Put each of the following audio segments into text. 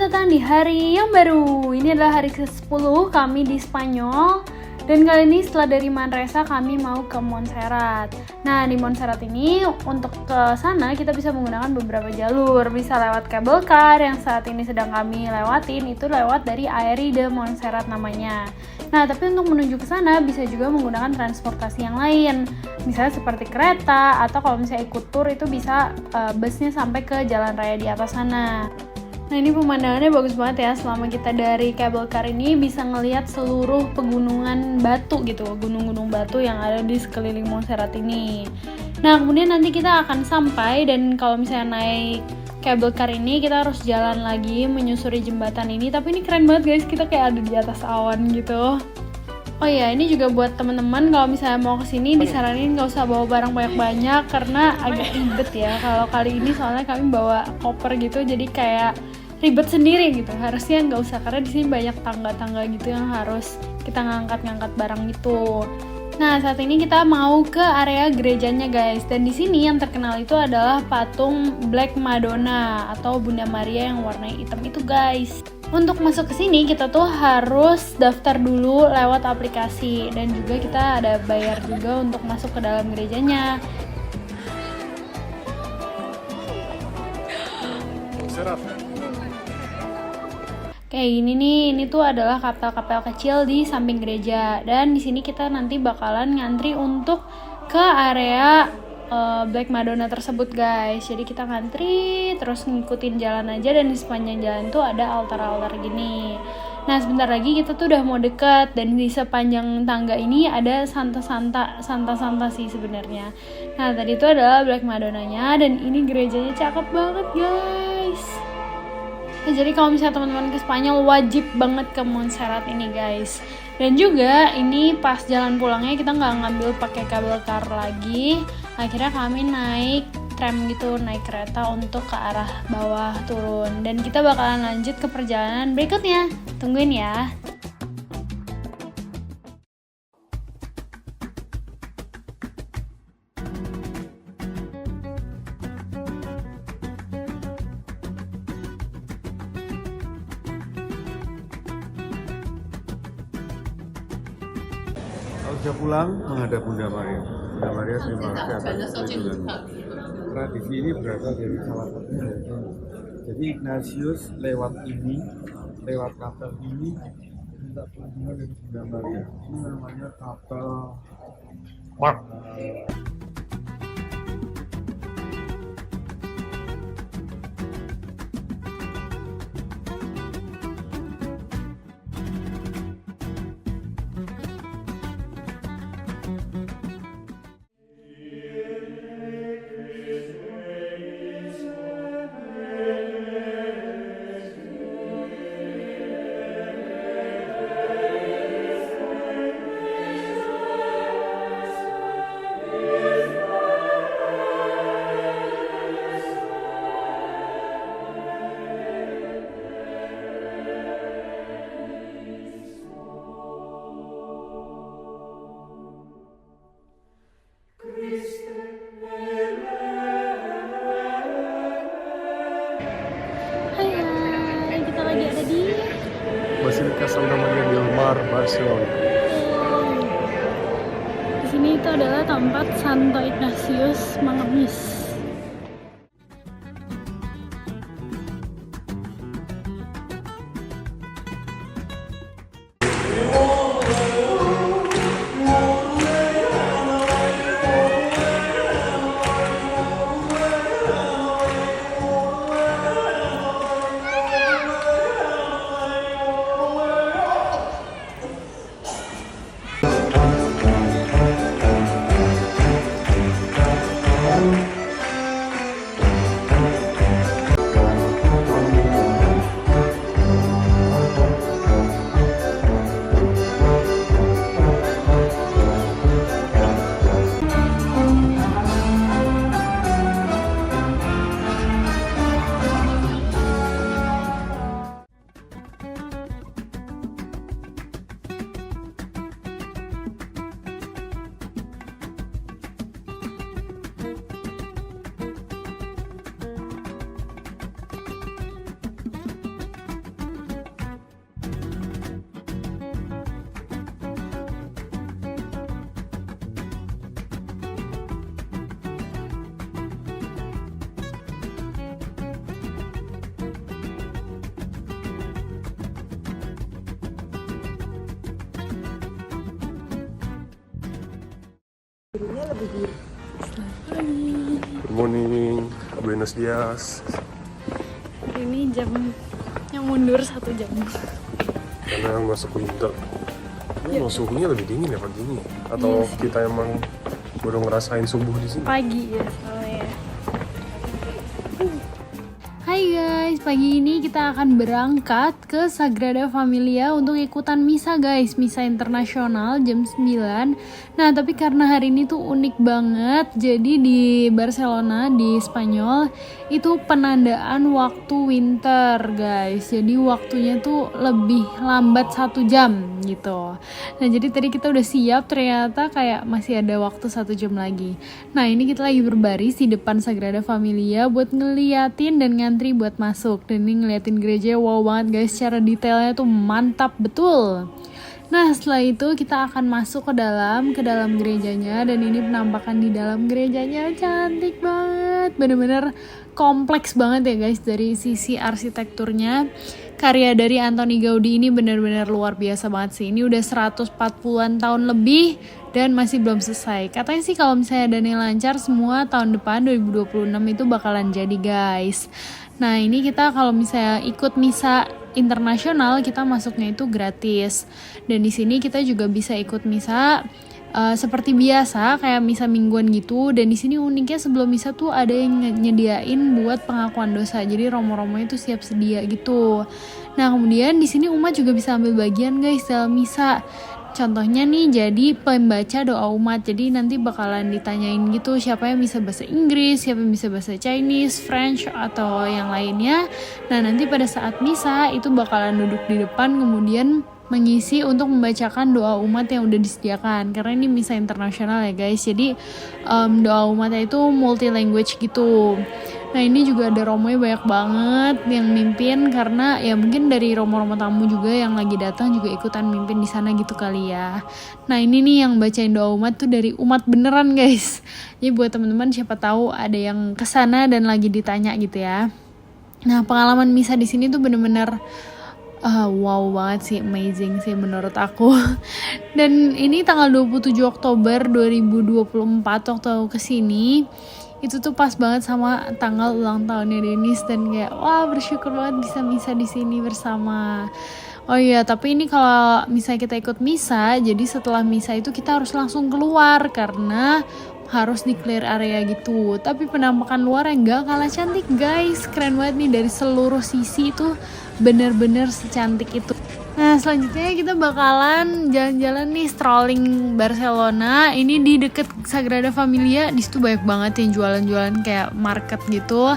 datang di hari yang baru. Ini adalah hari ke-10 kami di Spanyol. Dan kali ini setelah dari Manresa kami mau ke Montserrat. Nah, di Montserrat ini untuk ke sana kita bisa menggunakan beberapa jalur. Bisa lewat cable car yang saat ini sedang kami lewatin, itu lewat dari Aeri de Montserrat namanya. Nah, tapi untuk menuju ke sana bisa juga menggunakan transportasi yang lain. Misalnya seperti kereta, atau kalau misalnya ikut tour itu bisa busnya sampai ke jalan raya di atas sana. Nah, ini pemandangannya bagus banget ya. Selama kita dari cable car ini bisa ngelihat seluruh pegunungan batu gitu, gunung-gunung batu yang ada di sekeliling Montserrat ini. Nah, kemudian nanti kita akan sampai, dan kalau misalnya naik cable car ini kita harus jalan lagi menyusuri jembatan ini. Tapi ini keren banget guys, kita kayak ada di atas awan gitu. Oh iya, ini juga buat teman-teman kalau misalnya mau kesini disaranin nggak usah bawa barang banyak-banyak karena agak ribet ya. Kalau kali ini soalnya kami bawa koper gitu, jadi kayak ribet sendiri gitu. Harusnya nggak usah karena di sini banyak tangga-tangga gitu yang harus kita ngangkat-ngangkat barang gitu. Nah, saat ini kita mau ke area gerejanya guys. Dan di sini yang terkenal itu adalah patung Black Madonna atau Bunda Maria yang warnanya hitam itu guys. Untuk masuk ke sini kita tuh harus daftar dulu lewat aplikasi, dan juga kita ada bayar juga untuk masuk ke dalam gerejanya. Kayak gini nih, ini tuh adalah kapel-kapel kecil di samping gereja, dan di sini kita nanti bakalan ngantri untuk ke area Black Madonna tersebut guys. Jadi kita ngantri terus ngikutin jalan aja, dan di sepanjang jalan tuh ada altar-altar gini. Nah, sebentar lagi kita tuh udah mau deket, dan di sepanjang tangga ini ada santa sih sebenarnya. Nah, tadi itu adalah Black Madonnanya, dan ini gerejanya cakep banget guys. Nah, jadi kalau misalnya teman-teman ke Spanyol wajib banget ke Montserrat ini guys. Dan juga ini pas jalan pulangnya kita nggak ngambil pakai kabel car lagi. Akhirnya kami naik tram gitu, naik kereta untuk ke arah bawah turun. Dan kita bakalan lanjut ke perjalanan berikutnya. Tungguin ya. Sudah pulang menghadap Bunda Maria. Bunda Maria terima kasih atas perlindunganmu. Tradisi ini berasal dari salah satunya yaitu jadi Ignatius lewat kapel ini minta perlindungan dari Bunda Maria. Ini namanya kapel Basilika Santa Maria del Mar, Barcelona. Di sini itu adalah tempat Santo Ignatius mengemis. Good morning, buenos dias. Ini jam yang mundur 1 jam. Karena masuk winter. Ini suhunya lebih dingin ya pagi ini? Atau kita emang baru ngerasain subuh di sini? Pagi ya soalnya. Hai guys, pagi ini kita akan berangkat ke Sagrada Familia untuk ikutan misa guys, misa internasional jam 9. Nah tapi karena hari ini tuh unik banget, jadi di Barcelona di Spanyol itu penandaan waktu winter guys. Jadi waktunya tuh lebih lambat 1 jam gitu. Nah jadi tadi kita udah siap, ternyata kayak masih ada waktu 1 jam lagi. Nah ini kita lagi berbaris di depan Sagrada Familia buat ngeliatin dan ngantri buat masuk. Dan ini ngeliatin gereja, wow banget guys, secara detailnya tuh mantap betul. Nah setelah itu kita akan masuk ke dalam gerejanya. Dan ini penampakan di dalam gerejanya cantik banget, bener-bener kompleks banget ya guys. Dari sisi arsitekturnya, karya dari Antoni Gaudi ini bener-bener luar biasa banget sih. Ini udah 140-an tahun lebih dan masih belum selesai. Katanya sih kalau misalnya Daniel lancar semua tahun depan 2026 itu bakalan jadi guys. Nah ini kita kalau misalnya ikut misa internasional, kita masuknya itu gratis. Dan di sini kita juga bisa ikut misa seperti biasa kayak misa mingguan gitu. Dan di sini uniknya sebelum misa tuh ada yang nyediain buat pengakuan dosa. Jadi romo-romo itu siap sedia gitu. Nah kemudian di sini umat juga bisa ambil bagian guys dalam misa. Contohnya nih jadi pembaca doa umat. Jadi nanti bakalan ditanyain gitu siapa yang bisa bahasa Inggris, siapa yang bisa bahasa Chinese, French atau yang lainnya. Nah nanti pada saat misa itu bakalan duduk di depan kemudian mengisi untuk membacakan doa umat yang udah disediakan. Karena ini misa internasional ya guys. Jadi doa umatnya itu multi language gitu. Nah ini juga ada romonya banyak banget yang mimpin, karena ya mungkin dari romo-romo tamu juga yang lagi datang juga ikutan mimpin di sana gitu kali ya. Nah ini nih yang bacain doa umat tuh dari umat beneran guys. Jadi buat teman-teman siapa tahu ada yang kesana dan lagi ditanya gitu ya. Nah pengalaman misa di sini tuh bener-bener wow banget sih, amazing sih menurut aku. Dan ini tanggal 27 Oktober 2024 waktu aku kesini. Itu tuh pas banget sama tanggal ulang tahunnya Denis, dan kayak wah bersyukur banget bisa misa di sini bersama. Oh iya, tapi ini kalau misalnya kita ikut misa, jadi setelah misa itu kita harus langsung keluar karena harus di clear area gitu. Tapi penampakan luar yang gak kalah cantik guys, keren banget nih dari seluruh sisi itu bener-bener secantik itu. Nah selanjutnya kita bakalan jalan-jalan nih strolling Barcelona. Ini di deket Sagrada Familia. Di situ banyak banget yang jualan-jualan kayak market gitu.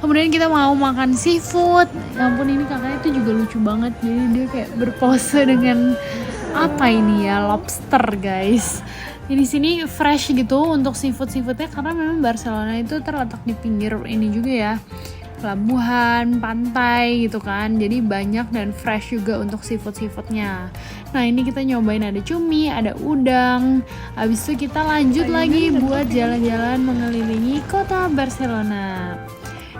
Kemudian kita mau makan seafood. Ya ampun ini kakaknya itu juga lucu banget. Jadi dia kayak berpose dengan apa ini ya, lobster guys. Di sini fresh gitu untuk seafoodnya karena memang Barcelona itu terletak di pinggir ini juga ya, pelabuhan, pantai gitu kan. Jadi banyak dan fresh juga untuk seafoodnya. Nah ini kita nyobain ada cumi, ada udang. Habis itu kita lanjut lagi buat jalan-jalan mengelilingi kota Barcelona.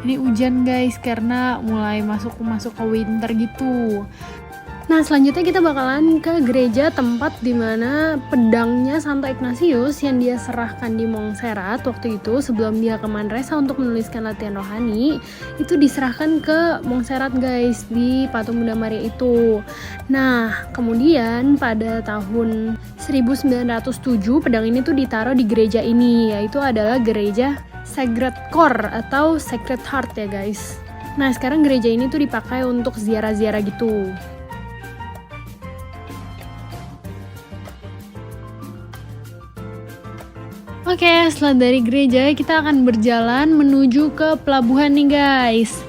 Ini hujan guys karena mulai masuk ke winter gitu. Nah selanjutnya kita bakalan ke gereja tempat dimana pedangnya Santo Ignatius yang dia serahkan di Montserrat waktu itu sebelum dia ke Manresa untuk menuliskan latihan rohani, itu diserahkan ke Montserrat guys, di patung Bunda Maria itu. Nah kemudian pada tahun 1907 pedang ini tuh ditaruh di gereja ini, yaitu adalah gereja Sacred Core atau Sacred Heart ya guys. Nah sekarang gereja ini tuh dipakai untuk ziarah-ziarah gitu. Oke, setelah dari gereja kita akan berjalan menuju ke pelabuhan nih guys.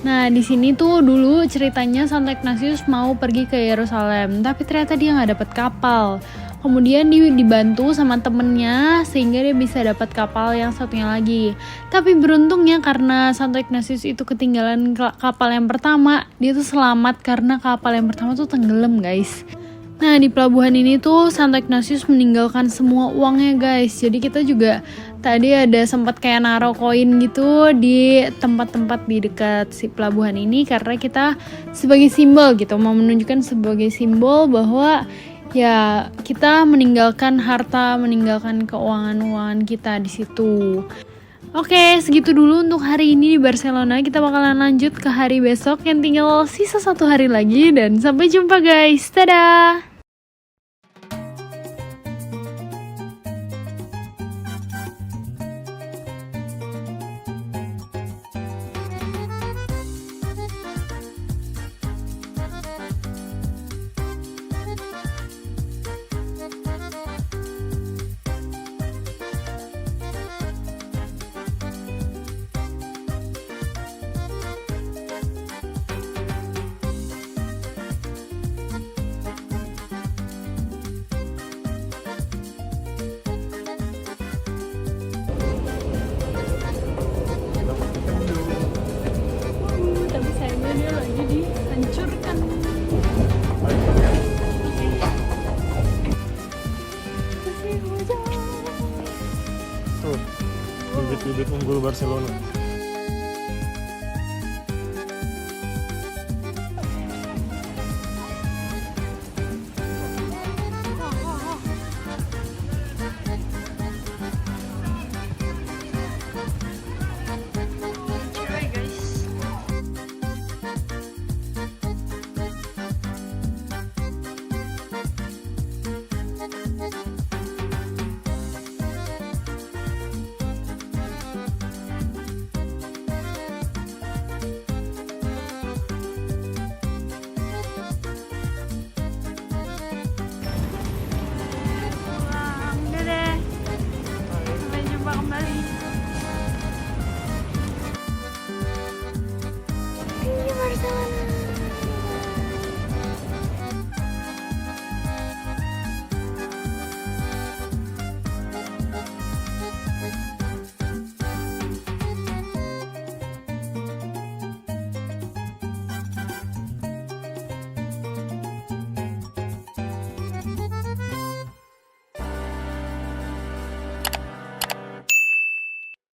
Nah di sini tuh dulu ceritanya Santo Ignatius mau pergi ke Yerusalem, tapi ternyata dia nggak dapat kapal. Kemudian dia dibantu sama temennya sehingga dia bisa dapat kapal yang satunya lagi. Tapi beruntungnya karena Santo Ignatius itu ketinggalan kapal yang pertama, dia tuh selamat karena kapal yang pertama tuh tenggelam guys. Nah di pelabuhan ini tuh Santo Ignatius meninggalkan semua uangnya guys. Jadi kita juga tadi ada sempat kayak naruh koin gitu di tempat-tempat di dekat si pelabuhan ini, karena kita sebagai simbol gitu, mau menunjukkan sebagai simbol bahwa ya kita meninggalkan harta, meninggalkan keuangan kita di situ. Oke, segitu dulu untuk hari ini di Barcelona. Kita bakalan lanjut ke hari besok yang tinggal sisa 1 hari lagi. Dan sampai jumpa guys, dadah! Tapi sayangnya dia lagi dihancurkan. Tuh, bibit-bibit unggul Barcelona.